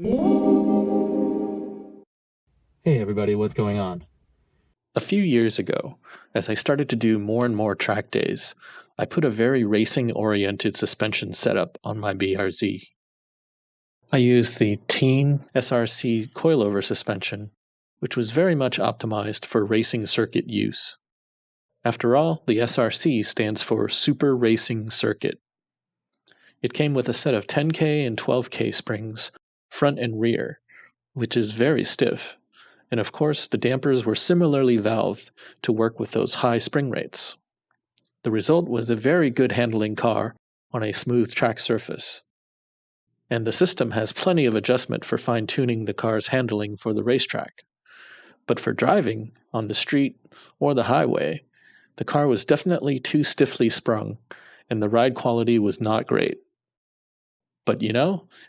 Hey everybody, what's going on? A few years ago, as I started to do more and more track days, I put a very racing-oriented suspension setup on my BRZ. I used the TEIN SRC coilover suspension, which was very much optimized for racing circuit use. After all, the SRC stands for Super Racing Circuit. It came with a set of 10K and 12K springs, front and rear, which is very stiff. And of course, the dampers were similarly valved to work with those high spring rates. The result was a very good handling car on a smooth track surface. And the system has plenty of adjustment for fine-tuning the car's handling for the racetrack. But for driving on the street or the highway, the car was definitely too stiffly sprung, and the ride quality was not great. But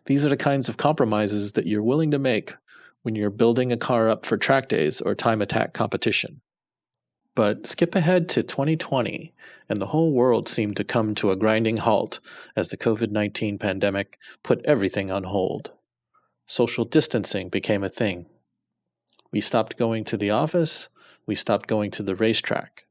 these are the kinds of compromises that you're willing to make when you're building a car up for track days or time attack competition. But skip ahead to 2020, and the whole world seemed to come to a grinding halt as the COVID-19 pandemic put everything on hold. Social distancing became a thing. We stopped going to the office, we stopped going to the racetrack.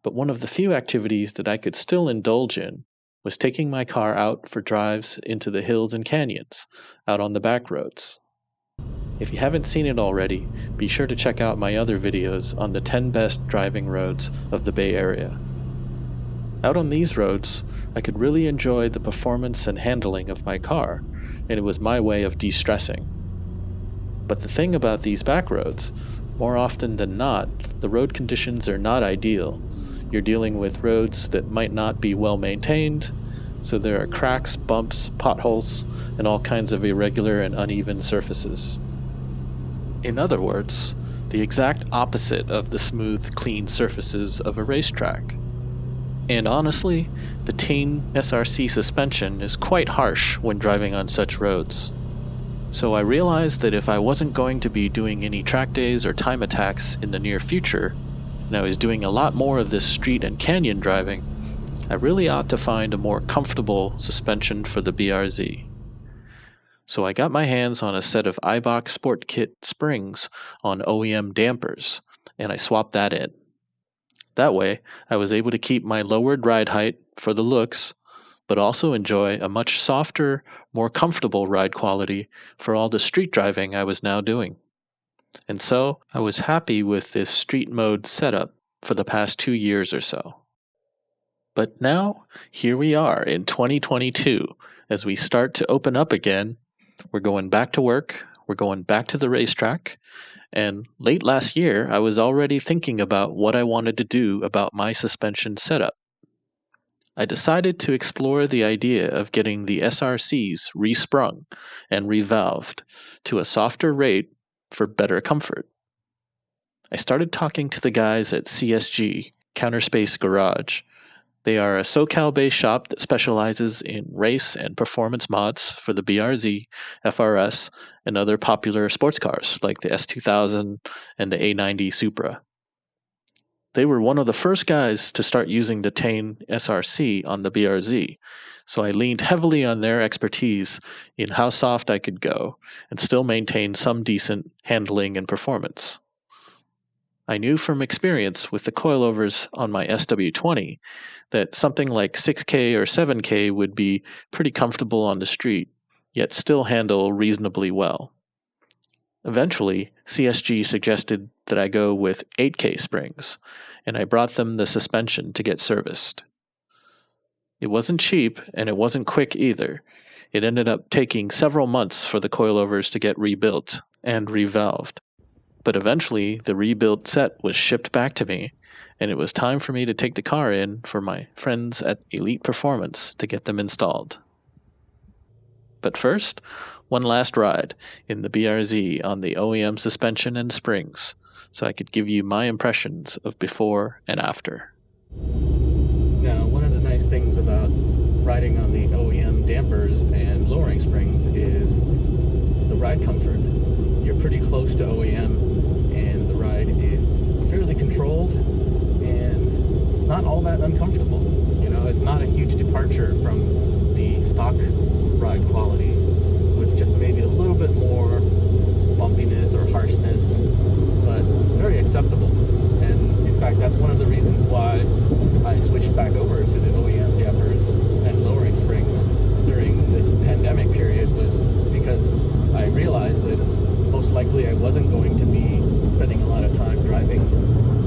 But one of the few activities that I could still indulge in was taking my car out for drives into the hills and canyons, out on the backroads. If you haven't seen it already, be sure to check out my other videos on the 10 best driving roads of the Bay Area. Out on these roads, I could really enjoy the performance and handling of my car, and it was my way of de-stressing. But the thing about these backroads, more often than not, the road conditions are not ideal. You're dealing with roads that might not be well maintained, so there are cracks, bumps, potholes, and all kinds of irregular and uneven surfaces. In other words, the exact opposite of the smooth, clean surfaces of a racetrack. And honestly, the TEIN SRC suspension is quite harsh when driving on such roads. So I realized that if I wasn't going to be doing any track days or time attacks in the near future, and I was doing a lot more of this street and canyon driving, I really ought to find a more comfortable suspension for the BRZ. So I got my hands on a set of iBox Sport Kit springs on OEM dampers, and I swapped that in. That way, I was able to keep my lowered ride height for the looks, but also enjoy a much softer, more comfortable ride quality for all the street driving I was now doing. And so, I was happy with this street mode setup for the past 2 years or so. But now, here we are in 2022, as we start to open up again. We're going back to work, we're going back to the racetrack, and late last year I was already thinking about what I wanted to do about my suspension setup. I decided to explore the idea of getting the SRCs resprung and revalved to a softer rate for better comfort. I started talking to the guys at CSG, CounterSpace Garage. They are a SoCal-based shop that specializes in race and performance mods for the BRZ, FRS, and other popular sports cars like the S2000 and the A90 Supra. They were one of the first guys to start using the TEIN SRC on the BRZ, so I leaned heavily on their expertise in how soft I could go and still maintain some decent handling and performance. I knew from experience with the coilovers on my SW20 that something like 6K or 7K would be pretty comfortable on the street, yet still handle reasonably well. Eventually, CSG suggested that I go with 8K springs, and I brought them the suspension to get serviced. It wasn't cheap, and it wasn't quick either. It ended up taking several months for the coilovers to get rebuilt and revalved. But eventually, the rebuilt set was shipped back to me, and it was time for me to take the car in for my friends at Elite Performance to get them installed. But first, one last ride in the BRZ on the OEM suspension and springs, so I could give you my impressions of before and after. Now, one of the nice things about riding on the OEM dampers and lowering springs is the ride comfort. You're pretty close to OEM, and the ride is fairly controlled and not all that uncomfortable. It's not a huge departure from the stock ride quality, with just maybe a little bit more bumpiness or harshness, but very acceptable. And in fact, that's one of the reasons why I switched back over to the OEM dampers and lowering springs during this pandemic period, was because I realized that most likely I wasn't going to be spending a lot of time driving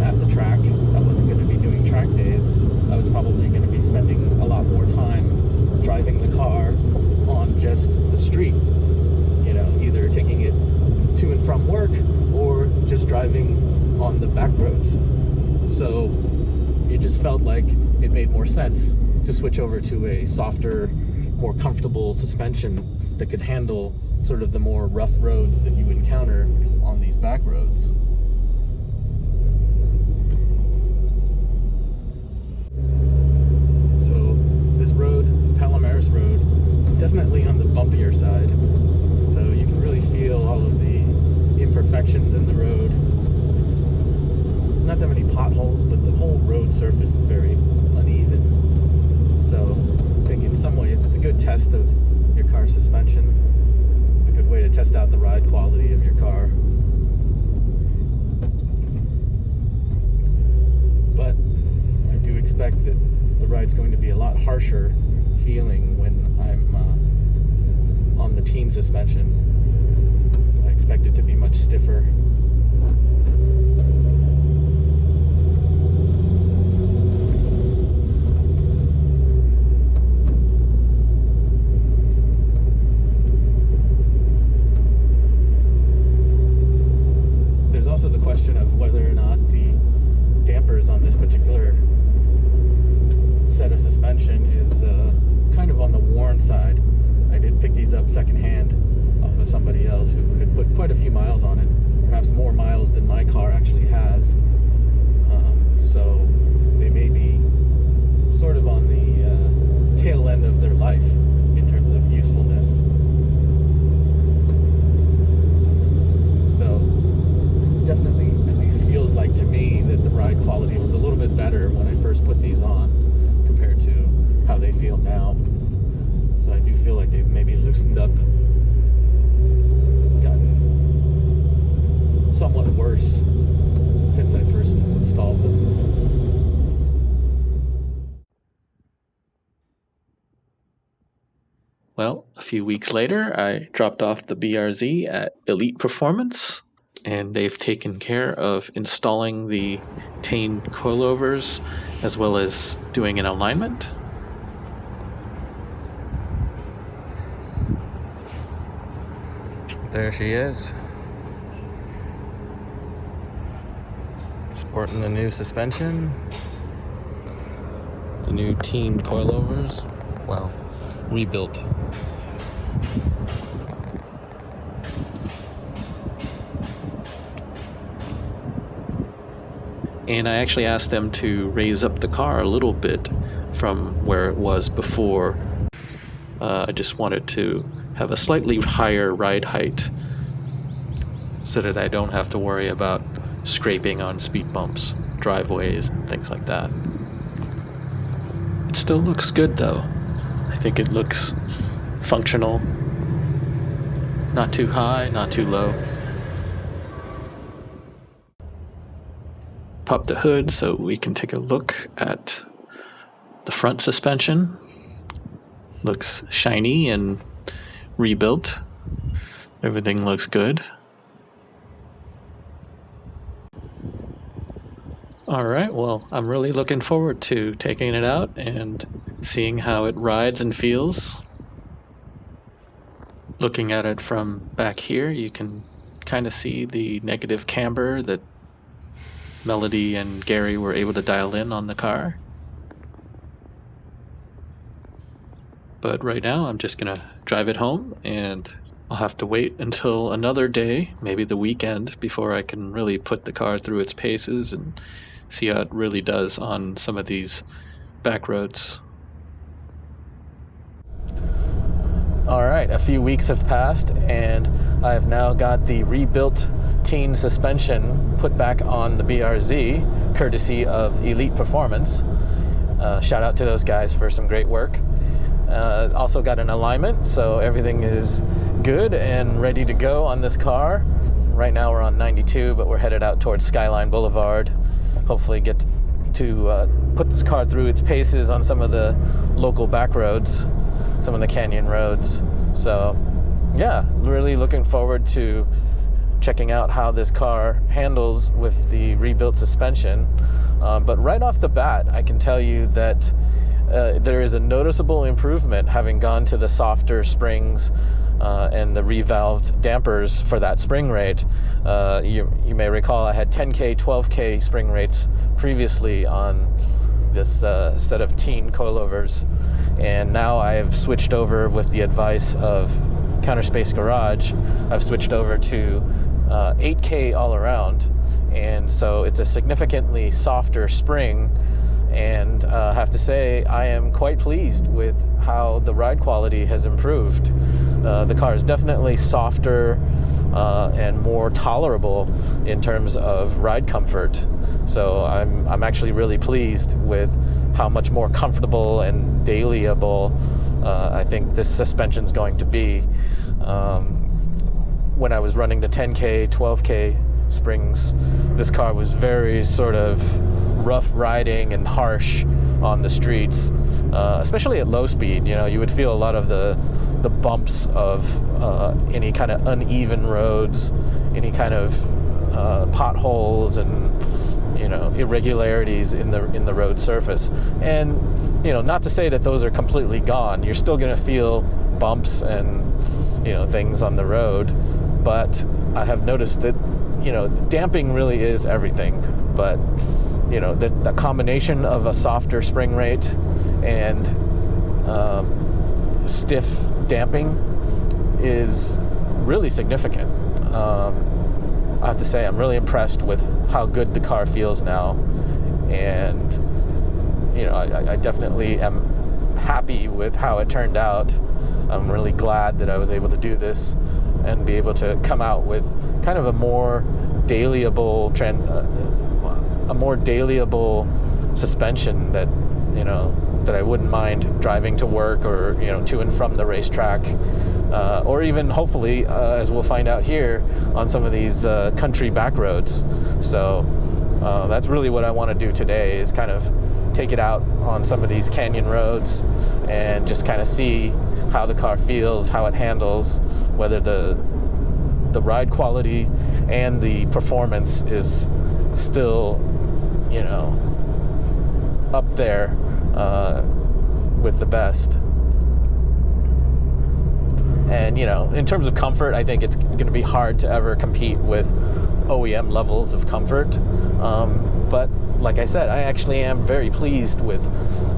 at the track. I wasn't going to be doing track days. I was probably going to be spending a lot more time driving the car on just the street, you know, either taking it to and from work or just driving on the back roads. So it just felt like it made more sense to switch over to a softer, more comfortable suspension that could handle sort of the more rough roads that you encounter on these back roads. So this road, Palomares Road, is definitely on the bumpier side. So you can really feel all of the imperfections in the road. Not that many potholes, but the whole road surface is very uneven. So I think in some ways it's a good test of your car's suspension, a good way to test out the ride quality of your car. But I do expect that the ride's going to be a lot harsher feeling when I'm on the TEIN suspension. I expect it to be much stiffer. There's also the question of whether or not the dampers on this particular set of suspension is kind of on the worn side. I did pick these up secondhand off of somebody else who had put quite a few miles on it, perhaps more miles than my car actually has. So they may be sort of on the tail end of their life in terms of usefulness. So definitely at least feels like to me that the ride quality was a little bit better when I first put these on compared to how they feel now. So I do feel like they've maybe loosened up, gotten somewhat worse since I first installed them. Well, a few weeks later, I dropped off the BRZ at Elite Performance, and they've taken care of installing the TEIN coilovers as well as doing an alignment. There she is, sporting the new suspension, the new TEIN coilovers, well, rebuilt. And I actually asked them to raise up the car a little bit from where it was before. I just wanted to have a slightly higher ride height so that I don't have to worry about scraping on speed bumps, driveways, and things like that. It still looks good though. I think it looks functional. Not too high, not too low. Pop the hood so we can take a look at the front suspension. Looks shiny and rebuilt. Everything looks good. Alright, well, I'm really looking forward to taking it out and seeing how it rides and feels. Looking at it from back here, you can kind of see the negative camber that Melody and Gary were able to dial in on the car. But right now I'm just gonna drive it home, and I'll have to wait until another day, maybe the weekend, before I can really put the car through its paces and see how it really does on some of these back roads. Alright, a few weeks have passed and I have now got the rebuilt TEIN suspension put back on the BRZ, courtesy of Elite Performance. Shout out to those guys for some great work. Also got an alignment, so everything is good and ready to go on this car. Right now we're on 92, but we're headed out towards Skyline Boulevard. Hopefully get to put this car through its paces on some of the local back roads, some of the canyon roads. So yeah, really looking forward to checking out how this car handles with the rebuilt suspension. But right off the bat, I can tell you that there is a noticeable improvement having gone to the softer springs and the revalved dampers for that spring rate. You may recall I had 10K, 12K spring rates previously on this set of TEIN coilovers, and now I've switched over with the advice of CounterSpace Garage. I've switched over to 8K all around, and so it's a significantly softer spring, and I have to say I am quite pleased with how the ride quality has improved. The car is definitely softer and more tolerable in terms of ride comfort. So I'm actually really pleased with how much more comfortable and dailyable I think this suspension is going to be. When I was running the 10K, 12K springs, this car was very sort of rough riding and harsh on the streets, especially at low speed. You know, you would feel a lot of the bumps of any kind of uneven roads, any kind of potholes and, you know, irregularities in the road surface. And, you know, not to say that those are completely gone. You're still going to feel bumps and, you know, things on the road. But I have noticed that, you know, damping really is everything. But, you know, the combination of a softer spring rate and stiff damping is really significant. I have to say I'm really impressed with how good the car feels now, and you know, I definitely am happy with how it turned out. I'm really glad that I was able to do this and be able to come out with kind of a more dailyable suspension that, you know, that I wouldn't mind driving to work or, you know, to and from the racetrack, or even hopefully, as we'll find out here, on some of these country back roads. So that's really what I want to do today, is kind of take it out on some of these canyon roads and just kind of see how the car feels, how it handles, whether the ride quality and the performance is still, you know, up there with the best. And, you know, in terms of comfort, I think it's going to be hard to ever compete with OEM levels of comfort. But like I said, I actually am very pleased with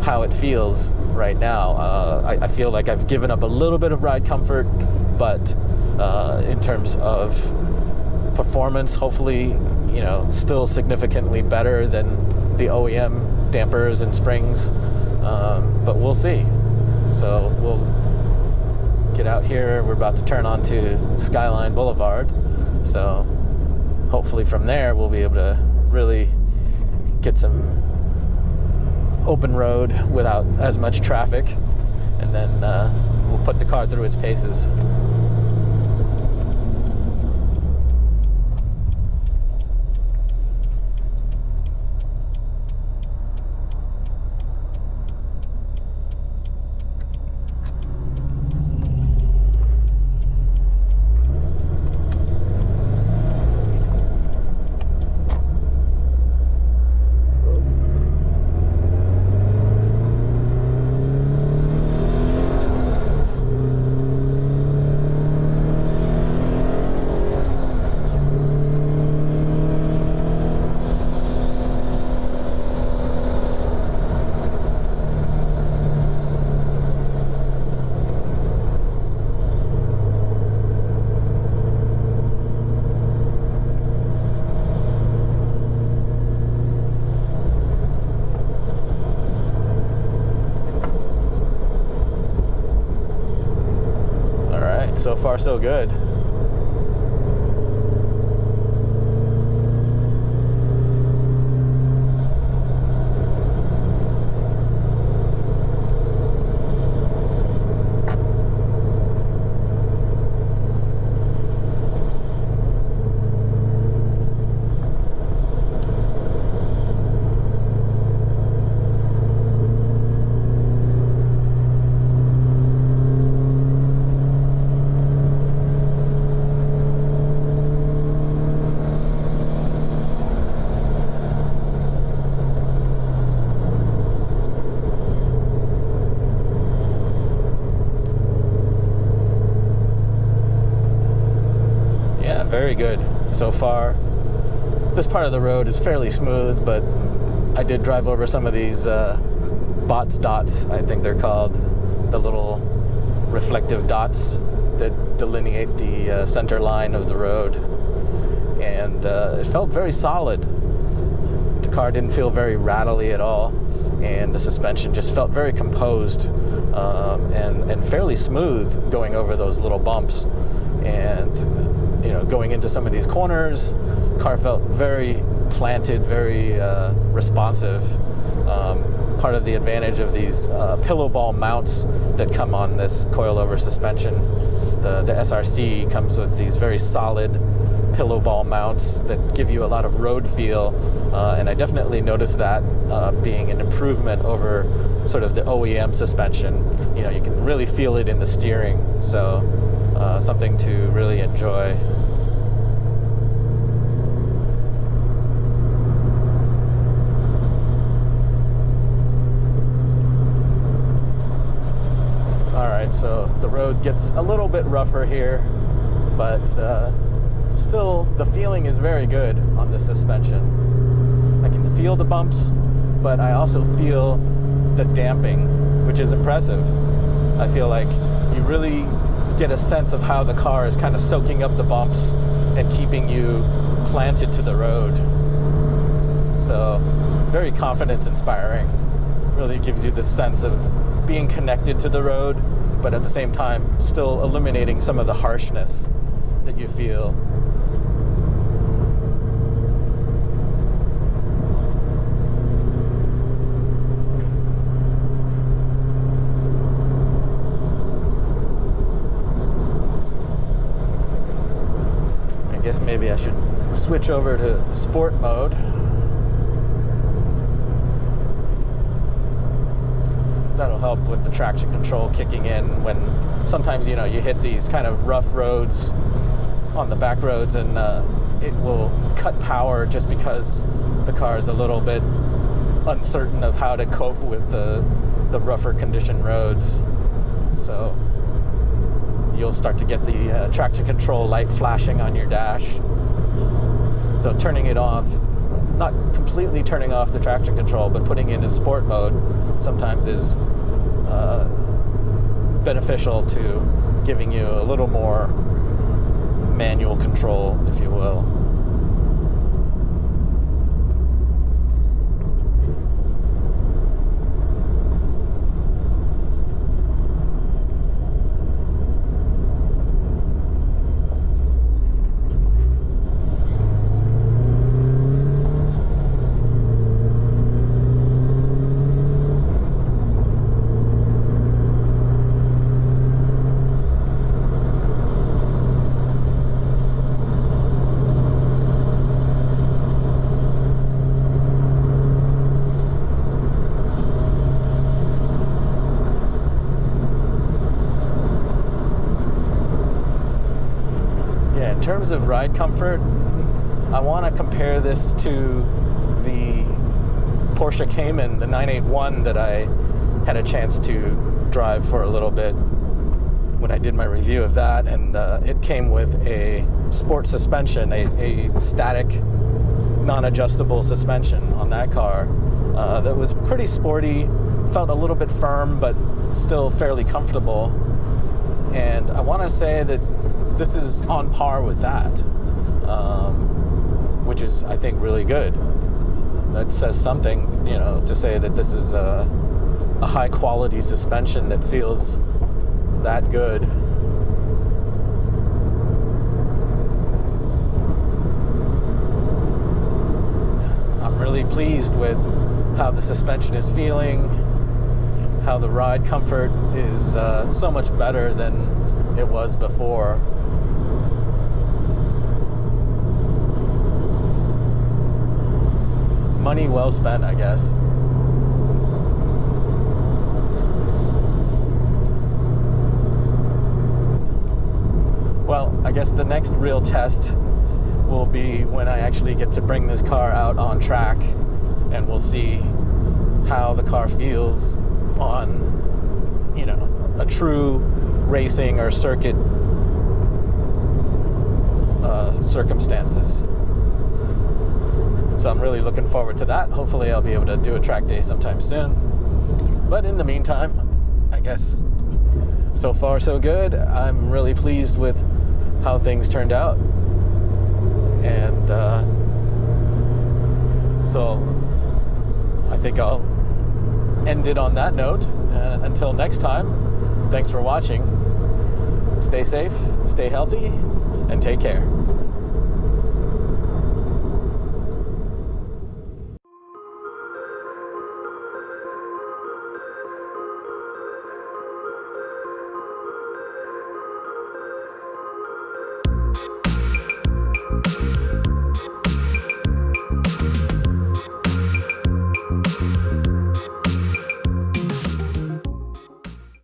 how it feels right now. I feel like I've given up a little bit of ride comfort, but in terms of performance, hopefully, you know, still significantly better than the OEM dampers and springs. But we'll see. So we'll get out here. We're about to turn onto Skyline Boulevard. So hopefully from there we'll be able to really get some open road without as much traffic, and then we'll put the car through its paces. So far, so good. very good so far. This part of the road is fairly smooth, but I did drive over some of these dots, I think they're called, the little reflective dots that delineate the center line of the road, and it felt very solid. The car didn't feel very rattly at all, and the suspension just felt very composed and fairly smooth going over those little bumps. And going into some of these corners, car felt very planted, very responsive. Part of the advantage of these pillow ball mounts that come on this coilover suspension, the SRC comes with these very solid pillow ball mounts that give you a lot of road feel, and I definitely noticed that being an improvement over sort of the OEM suspension. You can really feel it in the steering, so something to really enjoy. Alright, so the road gets a little bit rougher here, but still the feeling is very good on the suspension. I can feel the bumps, but I also feel the damping, which is impressive. I feel like you really get a sense of how the car is kind of soaking up the bumps and keeping you planted to the road. So very confidence inspiring. Really gives you this sense of being connected to the road, but at the same time still eliminating some of the harshness that you feel. I guess maybe I should switch over to sport mode. That'll help with the traction control kicking in when sometimes you hit these kind of rough roads on the back roads, and it will cut power just because the car is a little bit uncertain of how to cope with the rougher condition roads. So you'll start to get the traction control light flashing on your dash. So turning it off, not completely turning off the traction control, but putting it in sport mode sometimes is beneficial to giving you a little more manual control, if you will. In terms of ride comfort, I want to compare this to the Porsche Cayman, the 981 that I had a chance to drive for a little bit when I did my review of that, and it came with a sport suspension, a static, non-adjustable suspension on that car that was pretty sporty, felt a little bit firm, but still fairly comfortable. And I want to say that this is on par with that, which is, I think, really good. That says something, to say that this is a high-quality suspension that feels that good. I'm really pleased with how the suspension is feeling, how the ride comfort is so much better than it was before. Money well spent, I guess. Well, I guess the next real test will be when I actually get to bring this car out on track, and we'll see how the car feels on, a circumstances. So I'm really looking forward to that. Hopefully I'll be able to do a track day sometime soon. But in the meantime, I guess so far so good. I'm really pleased with how things turned out. And so I think I'll end it on that note. Until next time, thanks for watching. Stay safe, stay healthy, and take care.